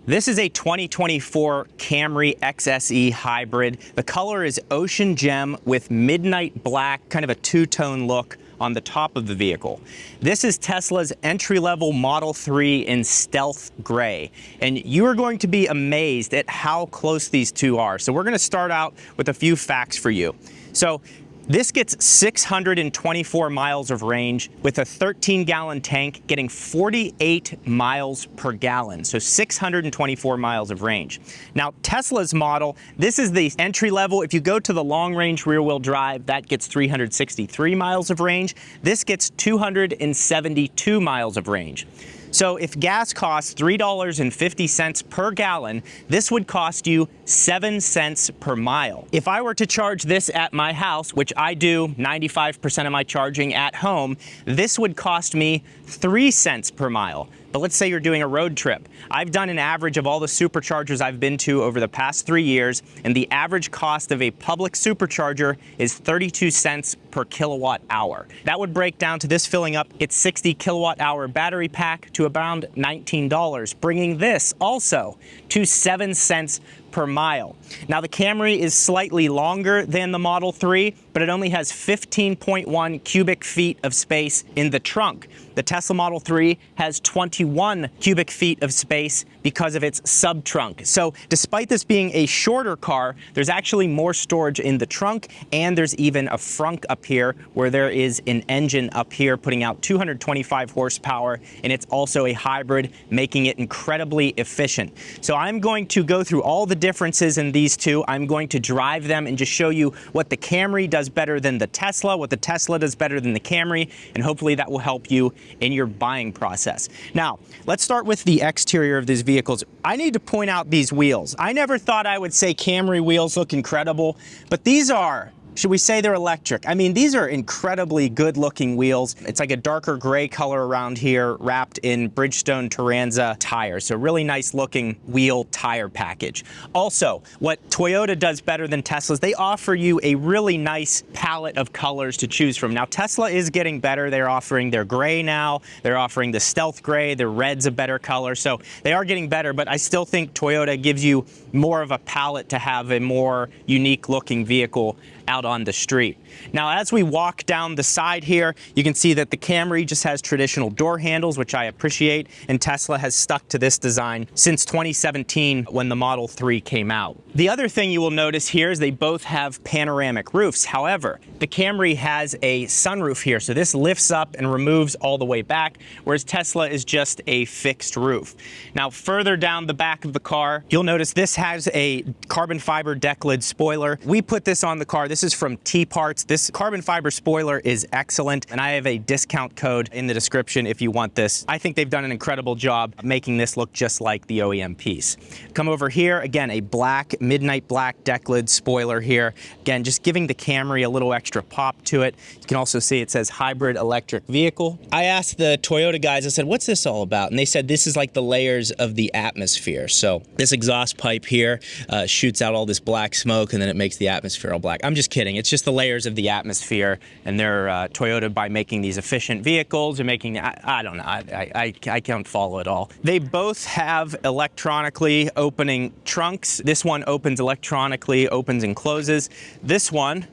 This is a 2024 Camry XSE Hybrid. The color is Ocean Gem with midnight black, kind of a two-tone look on the top of the vehicle. This is Tesla's entry-level Model 3 in stealth gray, and you are going to be amazed at how close these two are. So we're going to start out with a few facts for you. So this gets 624 miles of range with a 13-gallon tank getting 48 miles per gallon, so 624 miles of range. Now, Tesla's model, this is the entry level. If you go to the long-range rear-wheel drive, that gets 363 miles of range. This gets 272 miles of range. So if gas costs $3.50 per gallon, this would cost you 7 cents per mile. If I were to charge this at my house, which I do 95% of my charging at home, this would cost me 3 cents per mile. But let's say you're doing a road trip. I've done an average of all the superchargers I've been to over the past 3 years, and the average cost of a public supercharger is 32 cents per kilowatt hour. That would break down to this filling up its 60 kilowatt hour battery pack to around $19, bringing this also to 7 cents per mile. Now, the Camry is slightly longer than the Model 3, but it only has 15.1 cubic feet of space in the trunk. The Tesla Model 3 has 21 cubic feet of space because of its sub-trunk. So despite this being a shorter car, there's actually more storage in the trunk, and there's even a frunk up here where there is an engine up here putting out 225 horsepower, and it's also a hybrid, making it incredibly efficient. So I'm going to go through all the differences in these two. I'm going to drive them and just show you what the Camry does better than the Tesla, what the Tesla does better than the Camry, and hopefully that will help you in your buying process. Now, let's start with the exterior of these vehicles. I need to point out these wheels. I never thought I would say Camry wheels look incredible, but these are, should we say they're electric? I mean, these are incredibly good-looking wheels. It's like a darker gray color around here, wrapped in Bridgestone Turanza tires. So really nice-looking wheel tire package. Also, what Toyota does better than Tesla's, they offer you a really nice palette of colors to choose from. Now, Tesla is getting better. They're offering their gray now. They're offering the stealth gray. The red's a better color. So they are getting better, but I still think Toyota gives you more of a palette to have a more unique-looking vehicle out on the street. Now, as we walk down the side here, you can see that the Camry just has traditional door handles, which I appreciate, and Tesla has stuck to this design since 2017 when the Model 3 came out. The other thing you will notice here is they both have panoramic roofs. However, the Camry has a sunroof here, so this lifts up and removes all the way back, whereas Tesla is just a fixed roof. Now, further down the back of the car, you'll notice this has a carbon fiber deck lid spoiler. We put this on the car. This is from T-Parts. This carbon fiber spoiler is excellent, and I have a discount code in the description if you want this. I think they've done an incredible job making this look just like the OEM piece. Come over here, again, a black, midnight black deck lid spoiler here. Again, just giving the Camry a little extra pop to it. You can also see it says hybrid electric vehicle. I asked the Toyota guys, I said, what's this all about? And they said this is like the layers of the atmosphere. So this exhaust pipe here shoots out all this black smoke, and then it makes the atmosphere all black. I'm just kidding. It's just the layers of the atmosphere, and they're Toyota, by making these efficient vehicles, and making, I don't know, I can't follow it all. They both have electronically opening trunks. This one opens electronically, opens and closes. This one,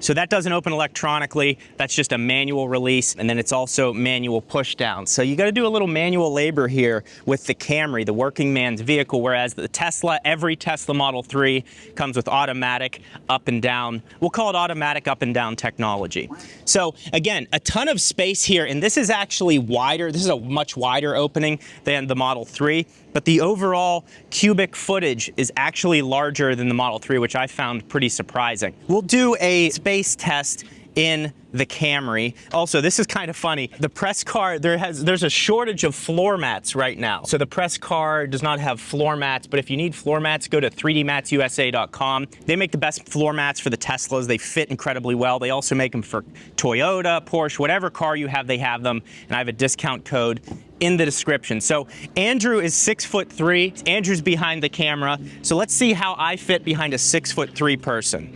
so that doesn't open electronically, that's just a manual release, and then it's also manual push down. So you gotta do a little manual labor here with the Camry, the working man's vehicle, whereas the Tesla, every Tesla Model 3 comes with automatic up and down, we'll call it automatic up and down technology. So again, a ton of space here, and this is actually wider, this is a much wider opening than the Model 3, but the overall cubic footage is actually larger than the Model 3, which I found pretty surprising. We'll do a space test in the Camry. Also, this is kind of funny. The press car, there's a shortage of floor mats right now. So the press car does not have floor mats, but if you need floor mats, go to 3dmatsusa.com. They make the best floor mats for the Teslas. They fit incredibly well. They also make them for Toyota, Porsche, whatever car you have, they have them. And I have a discount code in the description. So Andrew is 6'3". Andrew's behind the camera. So let's see how I fit behind a 6'3" person.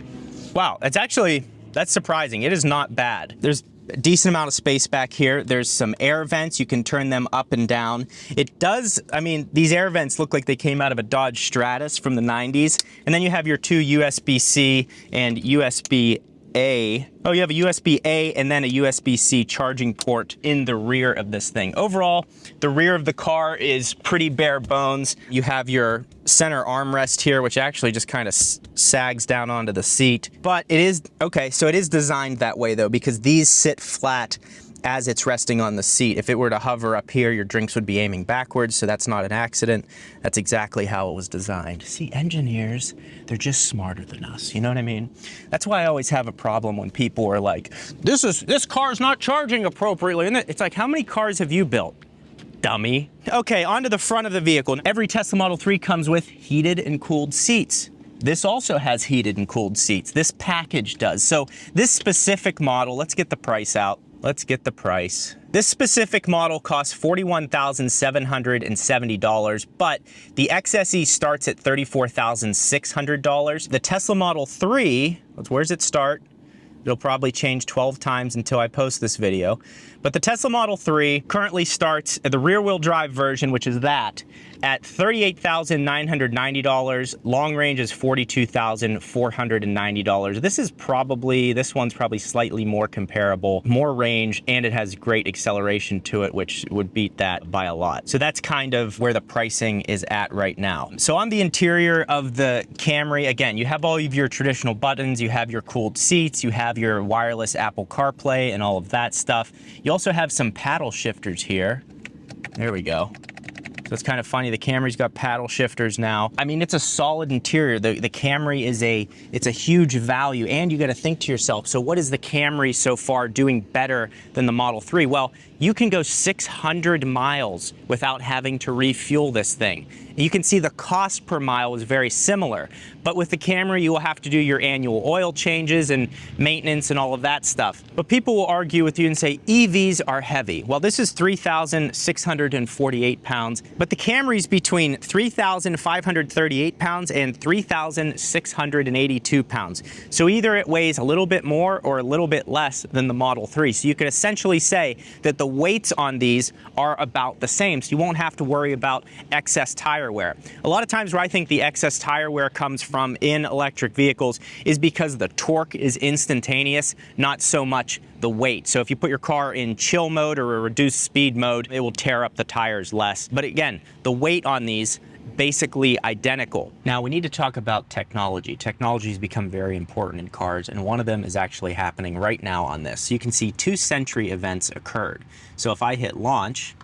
Wow, that's surprising. It is not bad. There's a decent amount of space back here. There's some air vents. You can turn them up and down. It does, I mean, these air vents look like they came out of a Dodge Stratus from the 90s. And then you have your two USB-C and USB-A. Oh, you have a USB-A and then a USB-C charging port in the rear of this thing. Overall, the rear of the car is pretty bare bones. You have your center armrest here, which actually just kind of sags down onto the seat. But it is, okay, so it is designed that way though, because these sit flat as it's resting on the seat. If it were to hover up here, your drinks would be aiming backwards, so that's not an accident. That's exactly how it was designed. See, engineers, they're just smarter than us, you know what I mean? That's why I always have a problem when people are like, this car's not charging appropriately. And it's like, how many cars have you built, dummy? Okay, onto the front of the vehicle. Every Tesla Model 3 comes with heated and cooled seats. This also has heated and cooled seats. This package does. So this specific model, let's get the price out. Let's get the price. This specific model costs $41,770, but the XSE starts at $34,600. The Tesla Model 3, where's it start? It'll probably change 12 times until I post this video. But the Tesla Model 3 currently starts at the rear-wheel drive version, which is that, at $38,990. Long range is $42,490. This one's probably slightly more comparable, more range, and it has great acceleration to it, which would beat that by a lot. So that's kind of where the pricing is at right now. So on the interior of the Camry, again, you have all of your traditional buttons, you have your cooled seats, you have your wireless Apple CarPlay and all of that stuff. You also have some paddle shifters here. There we go. So it's kind of funny, the Camry's got paddle shifters now. I mean, it's a solid interior. The Camry it's a huge value, and you gotta think to yourself, so what is the Camry so far doing better than the Model 3? Well, you can go 600 miles without having to refuel this thing. You can see the cost per mile is very similar, but with the Camry, you will have to do your annual oil changes and maintenance and all of that stuff. But people will argue with you and say, EVs are heavy. Well, this is 3,648 pounds, but the Camry's between 3,538 pounds and 3,682 pounds. So either it weighs a little bit more or a little bit less than the Model 3. So you could essentially say that the weights on these are about the same, so you won't have to worry about excess tire wear. A lot of times where I think the excess tire wear comes from in electric vehicles is because the torque is instantaneous, not so much the weight. So if you put your car in chill mode or a reduced speed mode, it will tear up the tires less. But again, the weight on these, basically identical. Now we need to talk about technology. Technology has become very important in cars, and one of them is actually happening right now on this. So you can see 2 Sentry events occurred. So if I hit launch,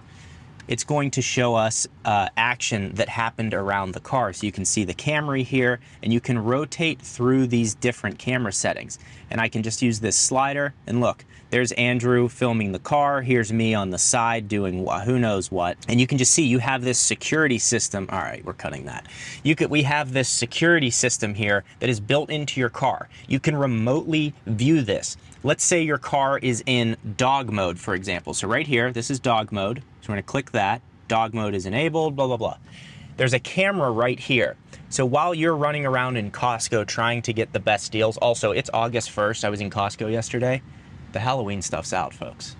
it's going to show us action that happened around the car. So you can see the Camry here, and you can rotate through these different camera settings. And I can just use this slider, and look, there's Andrew filming the car. Here's me on the side doing who knows what. And you can just see you have this security system. All right, we're cutting that. We have this security system here that is built into your car. You can remotely view this. Let's say your car is in dog mode, for example. So right here, this is dog mode. So we're gonna click that. Dog mode is enabled, blah, blah, blah. There's a camera right here. So while you're running around in Costco trying to get the best deals, also it's August 1st, I was in Costco yesterday. The Halloween stuff's out, folks.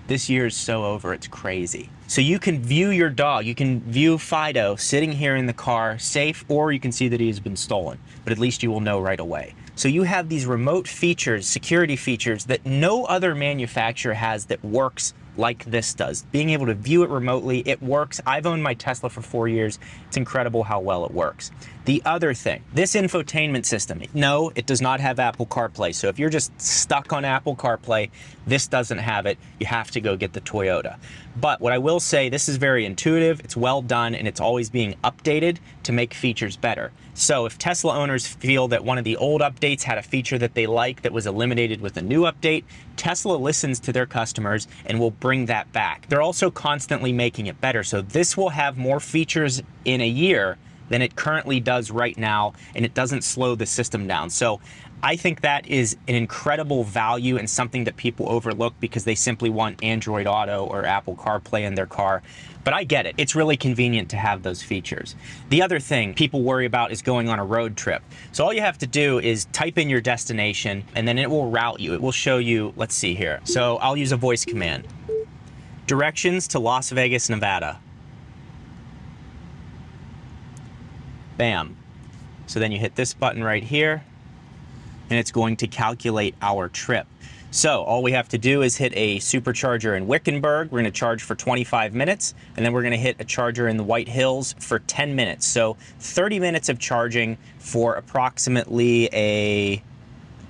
This year is so over, it's crazy. So you can view your dog, you can view Fido sitting here in the car, safe, or you can see that he has been stolen, but at least you will know right away. So you have these remote features, security features that no other manufacturer has that works like this does. Being able to view it remotely, it works. I've owned my Tesla for 4 years. It's incredible how well it works. The other thing, this infotainment system, no, it does not have Apple CarPlay. So if you're just stuck on Apple CarPlay, this doesn't have it. You have to go get the Toyota. But what I will say, this is very intuitive, it's well done, and it's always being updated to make features better. So if Tesla owners feel that one of the old updates had a feature that they like that was eliminated with a new update, Tesla listens to their customers and will bring that back. They're also constantly making it better. So this will have more features in a year than it currently does right now, and it doesn't slow the system down. So I think that is an incredible value and something that people overlook because they simply want Android Auto or Apple CarPlay in their car. But I get it. It's really convenient to have those features. The other thing people worry about is going on a road trip. So all you have to do is type in your destination and then it will route you. It will show you, let's see here. So I'll use a voice command. Directions to Las Vegas, Nevada. Bam. So then you hit this button right here and it's going to calculate our trip. So all we have to do is hit a supercharger in Wickenburg. We're going to charge for 25 minutes, and then we're going to hit a charger in the White Hills for 10 minutes. So 30 minutes of charging for approximately a,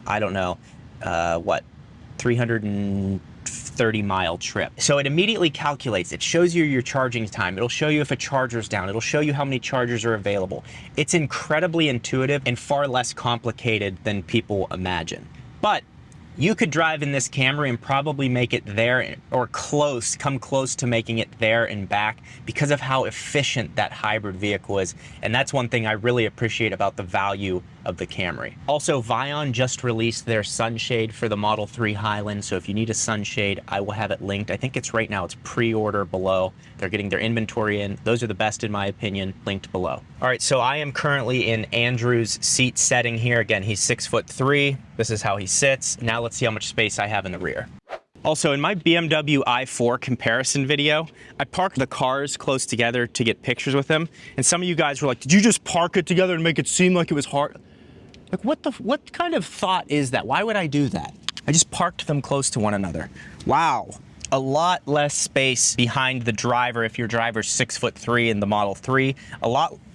I don't know, 330-mile trip. So it immediately calculates. It shows you your charging time. It'll show you if a charger's down. It'll show you how many chargers are available. It's incredibly intuitive and far less complicated than people imagine. But you could drive in this Camry and probably make it there or close, come close to making it there and back because of how efficient that hybrid vehicle is. And that's one thing I really appreciate about the value of the Camry. Also, Vion just released their sunshade for the Model 3 Highland. So if you need a sunshade, I will have it linked. I think it's right now, it's pre-order below. They're getting their inventory in. Those are the best in my opinion, linked below. All right, so I am currently in Andrew's seat setting here. Again, he's 6'3". This is how he sits. Now let's see how much space I have in the rear. Also, in my BMW i4 comparison video, I parked the cars close together to get pictures with them. And some of you guys were like, did you just park it together and make it seem like it was hard? Like, what kind of thought is that? Why would I do that? I just parked them close to one another. Wow. A lot less space behind the driver if your driver's 6'3" in the Model 3.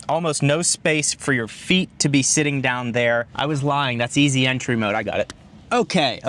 Almost no space for your feet to be sitting down there. I was lying. That's easy entry mode. I got it. Okay.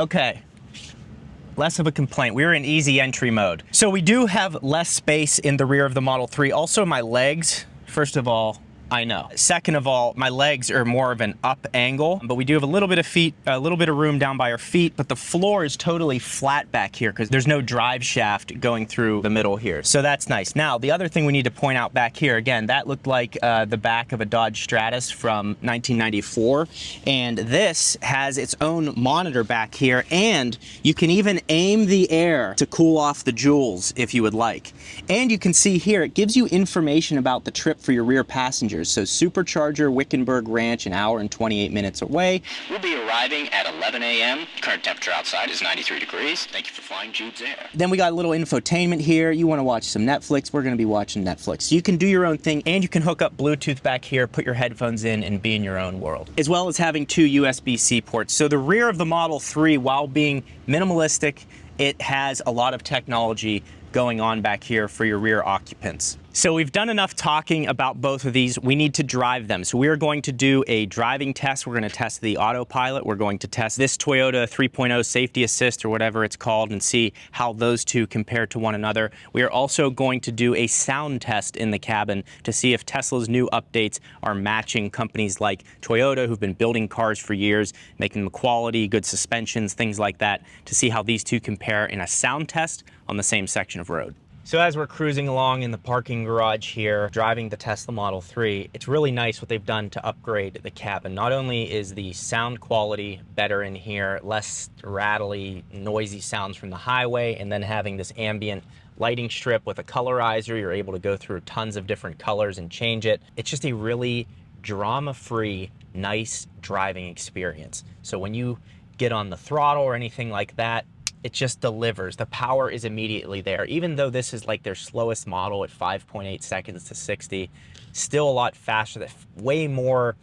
Less of a complaint. We're in easy entry mode. So we do have less space in the rear of the Model 3. Also, my legs, first of all, I know. Second of all, my legs are more of an up angle, but we do have a little bit of room down by our feet, but the floor is totally flat back here because there's no drive shaft going through the middle here. So that's nice. Now, the other thing we need to point out back here, again, that looked like the back of a Dodge Stratus from 1994, and this has its own monitor back here, and you can even aim the air to cool off the joules if you would like. And you can see here, it gives you information about the trip for your rear passengers. So supercharger, Wickenburg Ranch, an hour and 28 minutes away. We'll be arriving at 11 a.m. Current temperature outside is 93 degrees. Thank you for flying Gjeebs Air. Then we got a little infotainment here. You want to watch some Netflix, we're going to be watching Netflix. So you can do your own thing, and you can hook up Bluetooth back here, put your headphones in, and be in your own world. As well as having 2 USB-C ports. So the rear of the Model 3, while being minimalistic, it has a lot of technology going on back here for your rear occupants. So we've done enough talking about both of these. We need to drive them. So we are going to do a driving test. We're going to test the autopilot. We're going to test this Toyota 3.0 safety assist or whatever it's called and see how those two compare to one another. We are also going to do a sound test in the cabin to see if Tesla's new updates are matching companies like Toyota, who've been building cars for years, making them quality, good suspensions, things like that, to see how these two compare in a sound test on the same section of road. So as we're cruising along in the parking garage here, driving the Tesla Model 3, it's really nice what they've done to upgrade the cabin. Not only is the sound quality better in here, less rattly, noisy sounds from the highway, and then having this ambient lighting strip with a colorizer, you're able to go through tons of different colors and change it. It's just a really drama-free, nice driving experience. So when you get on the throttle or anything like that, it just delivers. The power is immediately there. Even though this is like their slowest model at 5.8 seconds to 60, still a lot faster, way more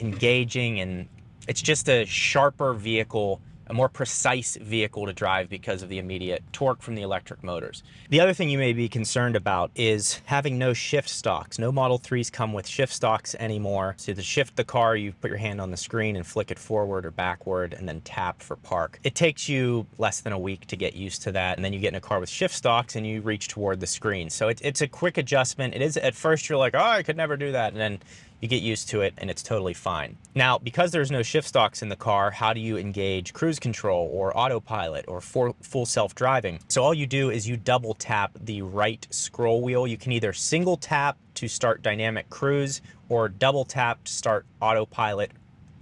engaging, and it's just a sharper vehicle, a more precise vehicle to drive because of the immediate torque from the electric motors. The other thing you may be concerned about is having no shift stocks. No Model 3s come with shift stocks anymore. So to shift the car, you put your hand on the screen and flick it forward or backward and then tap for park. It takes you less than a week to get used to that, and then you get in a car with shift stocks and you reach toward the screen. So it's a quick adjustment. It is, at first you're like, oh, I could never do that, and then you get used to it and it's totally fine. Now, because there's no shift stocks in the car, how do you engage cruise control or autopilot or full self-driving? So all you do is you double tap the right scroll wheel. You can either single tap to start dynamic cruise or double tap to start autopilot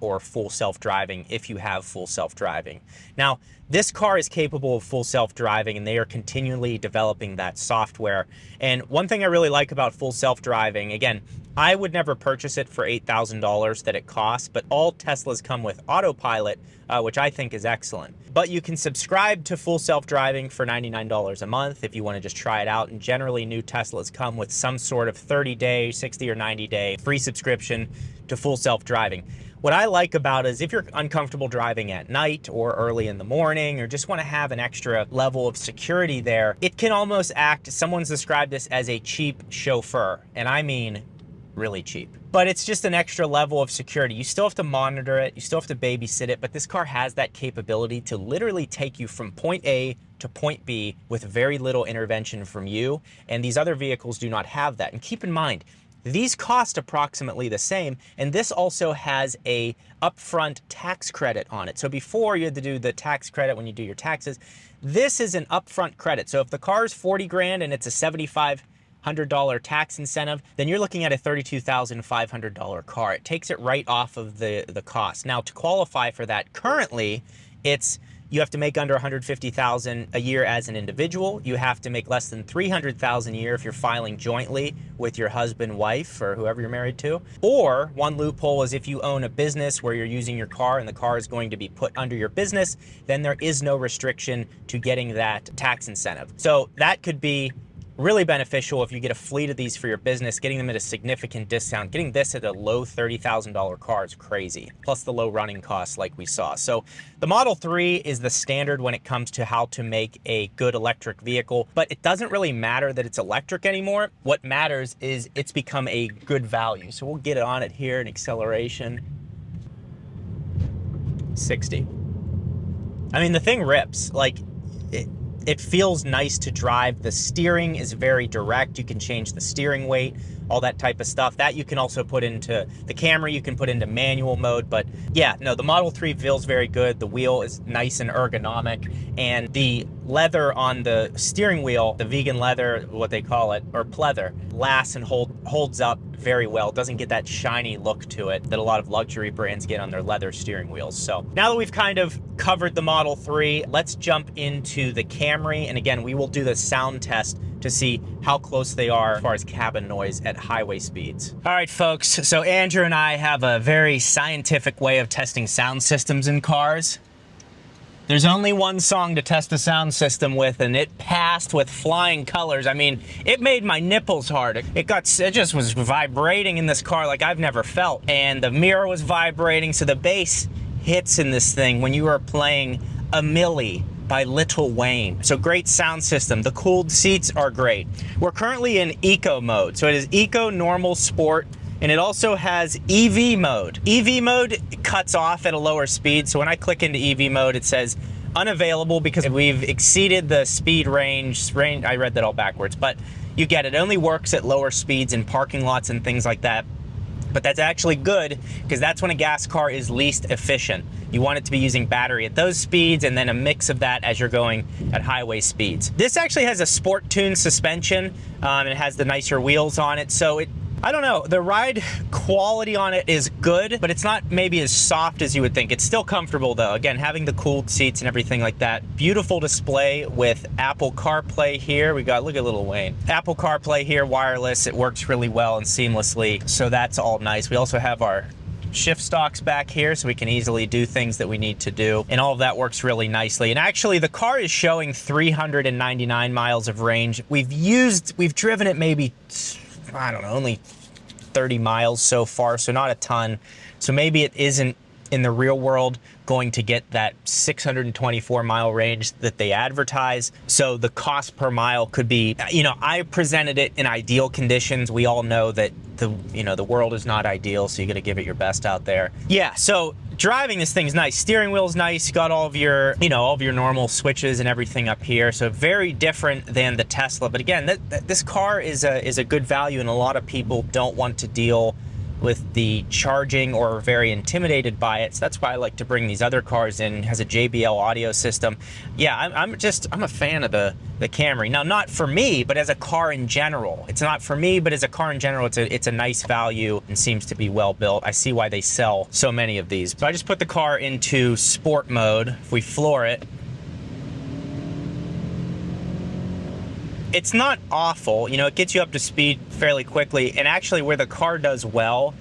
or full self-driving if you have full self-driving. Now, this car is capable of full self-driving, and they are continually developing that software. And one thing I really like about full self-driving, again, I would never purchase it for $8,000 that it costs, but all Teslas come with autopilot, which I think is excellent. But you can subscribe to full self-driving for $99 a month if you want to just try it out. And generally, new Teslas come with some sort of 30-day, 60 or 90-day free subscription to full self-driving. What I like about it is if you're uncomfortable driving at night or early in the morning, or just want to have an extra level of security there, it can almost act, someone's described this as a cheap chauffeur. And I mean really cheap. But it's just an extra level of security. You still have to monitor it, you still have to babysit it, but this car has that capability to literally take you from point A to point B with very little intervention from you, and these other vehicles do not have that. And keep in mind, these cost approximately the same, and this also has a upfront tax credit on it. So before you had to do the tax credit when you do your taxes, this is an upfront credit. So if the car is 40 grand and it's a $7,500 tax incentive, then you're looking at a $32,500 car. It takes it right off of the cost. Now, to qualify for that, currently, you have to make under $150,000 a year as an individual. You have to make less than $300,000 a year if you're filing jointly with your husband, wife, or whoever you're married to. Or one loophole is if you own a business where you're using your car and the car is going to be put under your business, then there is no restriction to getting that tax incentive. So that could be really beneficial if you get a fleet of these for your business. Getting them at a significant discount, getting this at a low $30,000 car is crazy, plus the low running costs like we saw. So the Model 3 is the standard when it comes to how to make a good electric vehicle, but it doesn't really matter that it's electric anymore. What matters is it's become a good value. So we'll get it on it here in acceleration. 60. I mean, the thing rips. Like, it feels nice to drive. The steering is very direct. You can change the steering weight, all that type of stuff. That you can also put into the Camry, you can put into manual mode. But yeah, no, the Model 3 feels very good. The wheel is nice and ergonomic, and the leather on the steering wheel, the vegan leather, what they call it, or pleather, lasts and holds up very well. It doesn't get that shiny look to it that a lot of luxury brands get on their leather steering wheels. So now that we've kind of covered the Model 3, let's jump into the Camry. And again, we will do the sound test to see how close they are as far as cabin noise at highway speeds. All right, folks, so Andrew and I have a very scientific way of testing sound systems in cars. There's only one song to test the sound system with, and it passed with flying colors. I mean, it made my nipples hard. It just was vibrating in this car like I've never felt. And the mirror was vibrating, so the bass hits in this thing when you are playing A Milli by Lil Wayne. So great sound system. The cooled seats are great. We're currently in eco mode. So it is eco, normal, sport, and it also has EV mode. EV mode cuts off at a lower speed. So when I click into EV mode, it says unavailable because we've exceeded the speed range. I read that all backwards, but you get it. It only works at lower speeds in parking lots and things like that. But that's actually good because that's when a gas car is least efficient. You want it to be using battery at those speeds and then a mix of that as you're going at highway speeds. This actually has a sport tune suspension. It has the nicer wheels on it. So I don't know, the ride quality on it is good, but it's not maybe as soft as you would think. It's still comfortable though. Again, having the cooled seats and everything like that. Beautiful display with Apple CarPlay here. We got, look at Lil Wayne. Apple CarPlay here, wireless. It works really well and seamlessly. So that's all nice. We also have our shift stocks back here so we can easily do things that we need to do, and all of that works really nicely. And actually the car is showing 399 miles of range. We've driven it maybe, I don't know, only 30 miles so far, so not a ton. So maybe it isn't in the real world going to get that 624 mile range that they advertise. So the cost per mile could be, I presented it in ideal conditions. We all know that the world is not ideal, so you got to give it your best out there. Yeah, so driving this thing's nice. Steering wheel's nice. You got all of your, all of your normal switches and everything up here. So very different than the Tesla. But again, this car is a good value, and a lot of people don't want to deal with the charging or are very intimidated by it. So that's why I like to bring these other cars in. It has a JBL audio system. Yeah, I'm a fan of the Camry. Now, not for me, but as a car in general. It's not for me, but as a car in general, it's a nice value and seems to be well built. I see why they sell so many of these. So I just put the car into sport mode. If we floor it, it's not awful. You know, it gets you up to speed fairly quickly. And actually where the car does well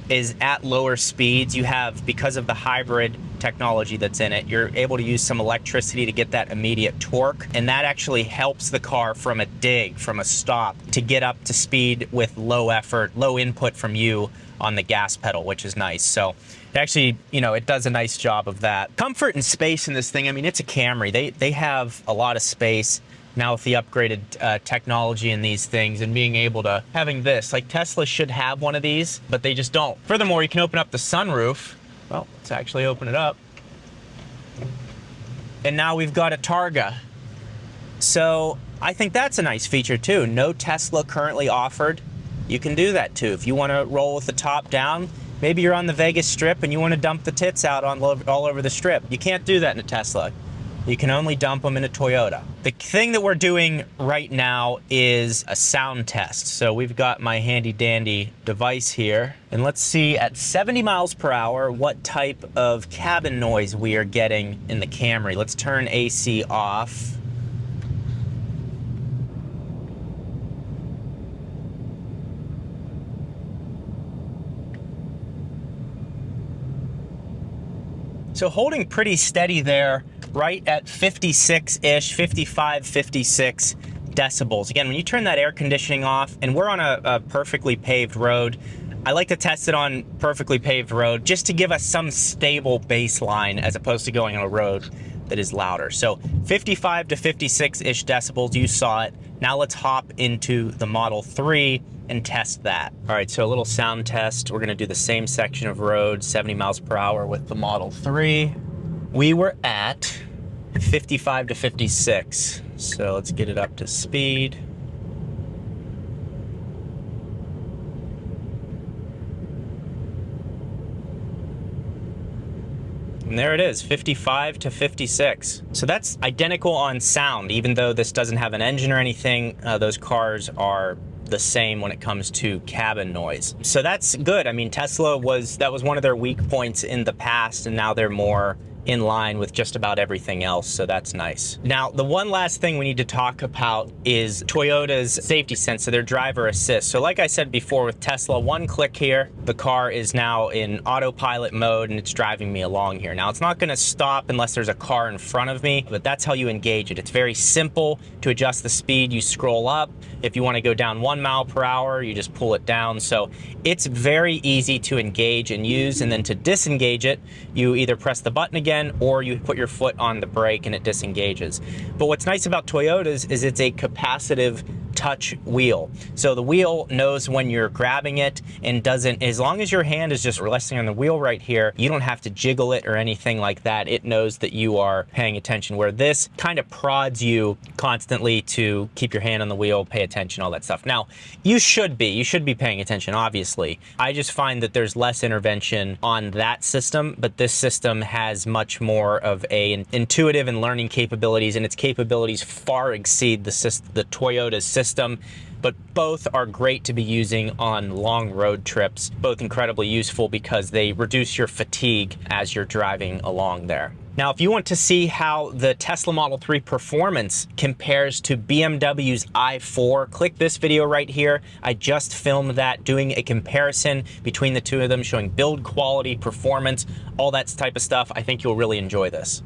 is at lower speeds. You have, because of the hybrid technology that's in it, you're able to use some electricity to get that immediate torque. And that actually helps the car from a dig, from a stop, to get up to speed with low effort, low input from you on the gas pedal, which is nice. So it actually, you know, it does a nice job of that. Comfort and space in this thing, I mean, it's a Camry. They have a lot of space. Now with the upgraded technology in these things and being able to, having this, like Tesla should have one of these, but they just don't. Furthermore, you can open up the sunroof. Well, let's actually open it up. And now we've got a Targa. So I think that's a nice feature too. No Tesla currently offered. You can do that too. If you want to roll with the top down, maybe you're on the Vegas Strip and you want to dump the tits out all over the strip. You can't do that in a Tesla. You can only dump them in a Toyota. The thing that we're doing right now is a sound test. So we've got my handy dandy device here, and let's see at 70 miles per hour what type of cabin noise we are getting in the Camry. Let's turn AC off. So holding pretty steady there, right at 56-ish, 55, 56 decibels. Again, when you turn that air conditioning off, and we're on a perfectly paved road, I like to test it on perfectly paved road just to give us some stable baseline as opposed to going on a road that is louder. So 55 to 56-ish decibels, you saw it. Now let's hop into the Model 3 and test that. All right, so a little sound test. We're gonna do the same section of road, 70 miles per hour with the Model 3. We were at 55 to 56. So let's get it up to speed. And there it is, 55 to 56. So that's identical on sound, even though this doesn't have an engine or anything. Those cars are the same when it comes to cabin noise. So that's good. I mean, Tesla that was one of their weak points in the past, and now they're more in line with just about everything else, so that's nice. Now, the one last thing we need to talk about is Toyota's safety sense, so their driver assist. So like I said before with Tesla, one click here, the car is now in autopilot mode and it's driving me along here. Now, it's not gonna stop unless there's a car in front of me, but that's how you engage it. It's very simple to adjust the speed. You scroll up. If you wanna go down 1 mile per hour, you just pull it down. So it's very easy to engage and use, and then to disengage it, you either press the button again or you put your foot on the brake and it disengages. But what's nice about Toyotas is it's a capacitive touch wheel. So the wheel knows when you're grabbing it and doesn't, as long as your hand is just resting on the wheel right here, you don't have to jiggle it or anything like that. It knows that you are paying attention, where this kind of prods you constantly to keep your hand on the wheel, pay attention, all that stuff. Now, you should be paying attention, obviously. I just find that there's less intervention on that system, but this system has much more of a intuitive and learning capabilities, and its capabilities far exceed the Toyota's system. But both are great to be using on long road trips, both incredibly useful because they reduce your fatigue as you're driving along there. Now, if you want to see how the Tesla Model 3 performance compares to BMW's i4, click this video right here. I just filmed that, doing a comparison between the two of them, showing build quality, performance, all that type of stuff. I think you'll really enjoy this.